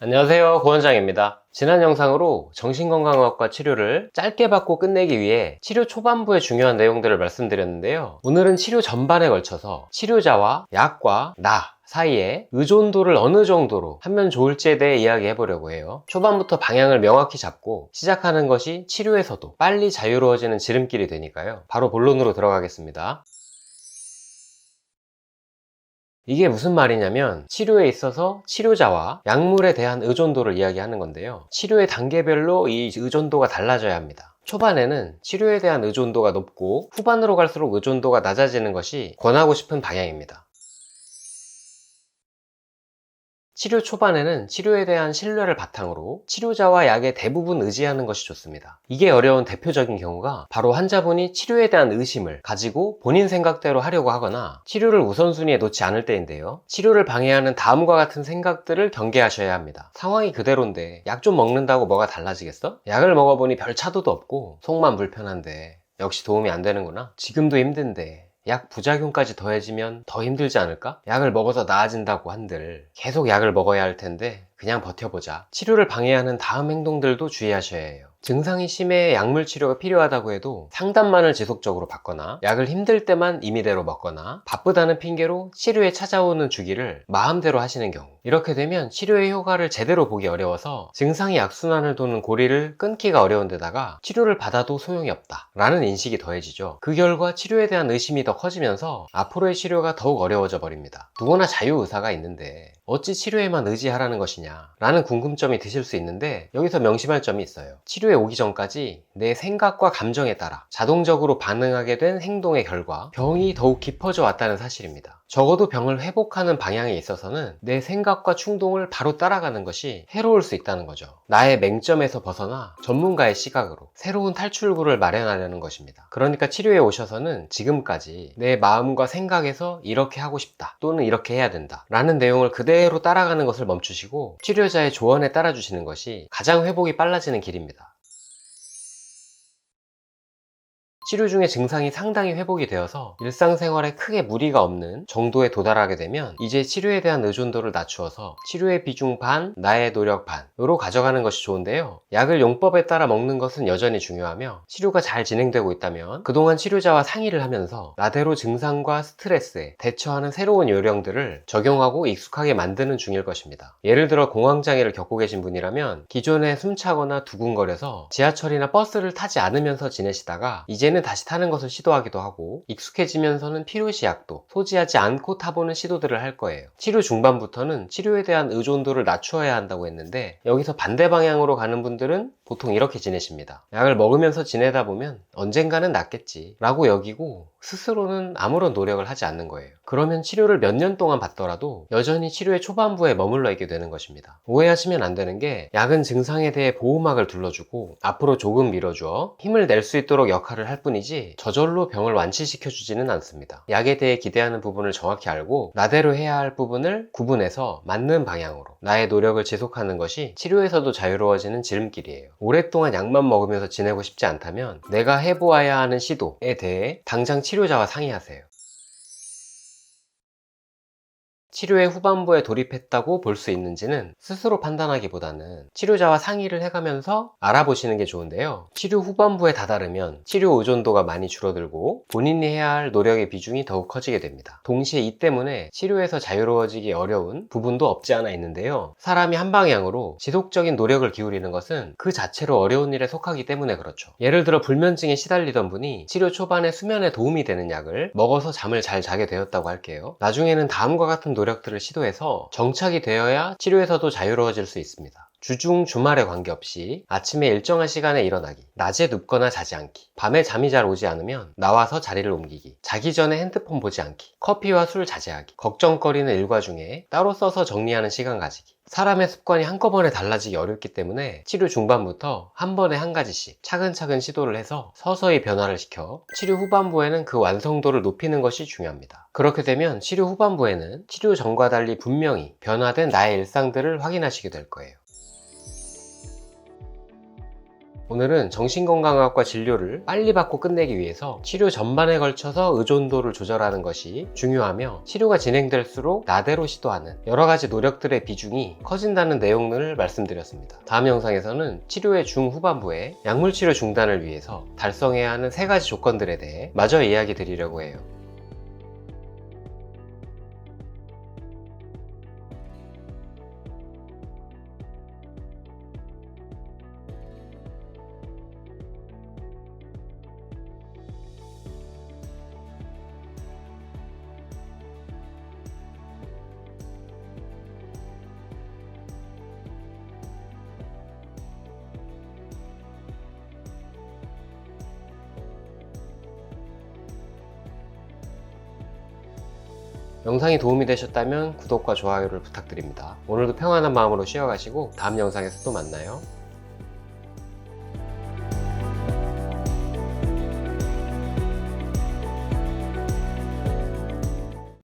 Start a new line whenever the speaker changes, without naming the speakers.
안녕하세요, 고원장입니다. 지난 영상으로 정신건강의학과 치료를 짧게 받고 끝내기 위해 치료 초반부의 중요한 내용들을 말씀드렸는데요. 오늘은 치료 전반에 걸쳐서 치료자와 약과 나 사이에 의존도를 어느 정도로 하면 좋을지에 대해 이야기해 보려고 해요. 초반부터 방향을 명확히 잡고 시작하는 것이 치료에서도 빨리 자유로워지는 지름길이 되니까요. 바로 본론으로 들어가겠습니다. 이게 무슨 말이냐면 치료에 있어서 치료자와 약물에 대한 의존도를 이야기하는 건데요. 치료의 단계별로 이 의존도가 달라져야 합니다. 초반에는 치료에 대한 의존도가 높고 후반으로 갈수록 의존도가 낮아지는 것이 권하고 싶은 방향입니다. 치료 초반에는 치료에 대한 신뢰를 바탕으로 치료자와 약에 대부분 의지하는 것이 좋습니다. 이게 어려운 대표적인 경우가 바로 환자분이 치료에 대한 의심을 가지고 본인 생각대로 하려고 하거나 치료를 우선순위에 놓지 않을 때인데요. 치료를 방해하는 다음과 같은 생각들을 경계하셔야 합니다. 상황이 그대로인데 약 좀 먹는다고 뭐가 달라지겠어? 약을 먹어보니 별 차도도 없고 속만 불편한데 역시 도움이 안 되는구나. 지금도 힘든데 약 부작용까지 더해지면 더 힘들지 않을까? 약을 먹어서 나아진다고 한들 계속 약을 먹어야 할 텐데 그냥 버텨보자. 치료를 방해하는 다음 행동들도 주의하셔야 해요. 증상이 심해 약물 치료가 필요하다고 해도 상담만을 지속적으로 받거나 약을 힘들 때만 임의대로 먹거나 바쁘다는 핑계로 치료에 찾아오는 주기를 마음대로 하시는 경우, 이렇게 되면 치료의 효과를 제대로 보기 어려워서 증상이 악순환을 도는 고리를 끊기가 어려운 데다가 치료를 받아도 소용이 없다 라는 인식이 더해지죠. 그 결과 치료에 대한 의심이 더 커지면서 앞으로의 치료가 더욱 어려워져 버립니다. 누구나 자유의사가 있는데 어찌 치료에만 의지하라는 것이냐 라는 궁금점이 드실 수 있는데, 여기서 명심할 점이 있어요. 치료에 오기 전까지 내 생각과 감정에 따라 자동적으로 반응하게 된 행동의 결과 병이 더욱 깊어져 왔다는 사실입니다. 적어도 병을 회복하는 방향에 있어서는 내 생각과 충동을 바로 따라가는 것이 해로울 수 있다는 거죠. 나의 맹점에서 벗어나 전문가의 시각으로 새로운 탈출구를 마련하려는 것입니다. 그러니까 치료에 오셔서는 지금까지 내 마음과 생각에서 이렇게 하고 싶다 또는 이렇게 해야 된다 라는 내용을 그대로 따라가는 것을 멈추시고 치료자의 조언에 따라주시는 것이 가장 회복이 빨라지는 길입니다. 치료 중에 증상이 상당히 회복이 되어서 일상생활에 크게 무리가 없는 정도에 도달하게 되면 이제 치료에 대한 의존도를 낮추어서 치료의 비중 반, 나의 노력 반으로 가져가는 것이 좋은데요. 약을 용법에 따라 먹는 것은 여전히 중요하며, 치료가 잘 진행되고 있다면 그동안 치료자와 상의를 하면서 나대로 증상과 스트레스에 대처하는 새로운 요령들을 적용하고 익숙하게 만드는 중일 것입니다. 예를 들어 공황장애를 겪고 계신 분이라면 기존에 숨차거나 두근거려서 지하철이나 버스를 타지 않으면서 지내시다가 이제는 다시 타는 것을 시도하기도 하고, 익숙해지면서는 필요시약도 소지하지 않고 타보는 시도들을 할 거예요. 치료 중반부터는 치료에 대한 의존도를 낮추어야 한다고 했는데, 여기서 반대 방향으로 가는 분들은 보통 이렇게 지내십니다. 약을 먹으면서 지내다 보면 언젠가는 낫겠지 라고 여기고 스스로는 아무런 노력을 하지 않는 거예요. 그러면 치료를 몇 년 동안 받더라도 여전히 치료의 초반부에 머물러 있게 되는 것입니다. 오해하시면 안 되는 게, 약은 증상에 대해 보호막을 둘러주고 앞으로 조금 밀어주어 힘을 낼 수 있도록 역할을 할 뿐이지 저절로 병을 완치시켜주지는 않습니다. 약에 대해 기대하는 부분을 정확히 알고 나대로 해야 할 부분을 구분해서 맞는 방향으로 나의 노력을 지속하는 것이 치료에서도 자유로워지는 지름길이에요. 오랫동안 약만 먹으면서 지내고 싶지 않다면 내가 해보아야 하는 시도에 대해 당장 치료자와 상의하세요. 치료의 후반부에 돌입했다고 볼 수 있는지는 스스로 판단하기보다는 치료자와 상의를 해가면서 알아보시는 게 좋은데요. 치료 후반부에 다다르면 치료 의존도가 많이 줄어들고 본인이 해야 할 노력의 비중이 더욱 커지게 됩니다. 동시에 이 때문에 치료에서 자유로워지기 어려운 부분도 없지 않아 있는데요. 사람이 한 방향으로 지속적인 노력을 기울이는 것은 그 자체로 어려운 일에 속하기 때문에 그렇죠. 예를 들어 불면증에 시달리던 분이 치료 초반에 수면에 도움이 되는 약을 먹어서 잠을 잘 자게 되었다고 할게요. 나중에는 다음과 같은 노력들을 시도해서 정착이 되어야 치료에서도 자유로워질 수 있습니다. 주중, 주말에 관계없이 아침에 일정한 시간에 일어나기, 낮에 눕거나 자지 않기, 밤에 잠이 잘 오지 않으면 나와서 자리를 옮기기, 자기 전에 핸드폰 보지 않기, 커피와 술 자제하기, 걱정거리는 일과 중에 따로 써서 정리하는 시간 가지기. 사람의 습관이 한꺼번에 달라지기 어렵기 때문에 치료 중반부터 한 번에 한 가지씩 차근차근 시도를 해서 서서히 변화를 시켜 치료 후반부에는 그 완성도를 높이는 것이 중요합니다. 그렇게 되면 치료 후반부에는 치료 전과 달리 분명히 변화된 나의 일상들을 확인하시게 될 거예요. 오늘은 정신건강학과 진료를 빨리 받고 끝내기 위해서 치료 전반에 걸쳐서 의존도를 조절하는 것이 중요하며 치료가 진행될수록 나대로 시도하는 여러 가지 노력들의 비중이 커진다는 내용을 말씀드렸습니다. 다음 영상에서는 치료의 중후반부에 약물치료 중단을 위해서 달성해야 하는 3가지 조건들에 대해 마저 이야기 드리려고 해요. 영상이 도움이 되셨다면 구독과 좋아요를 부탁드립니다. 오늘도 평안한 마음으로 쉬어가시고 다음 영상에서 또 만나요.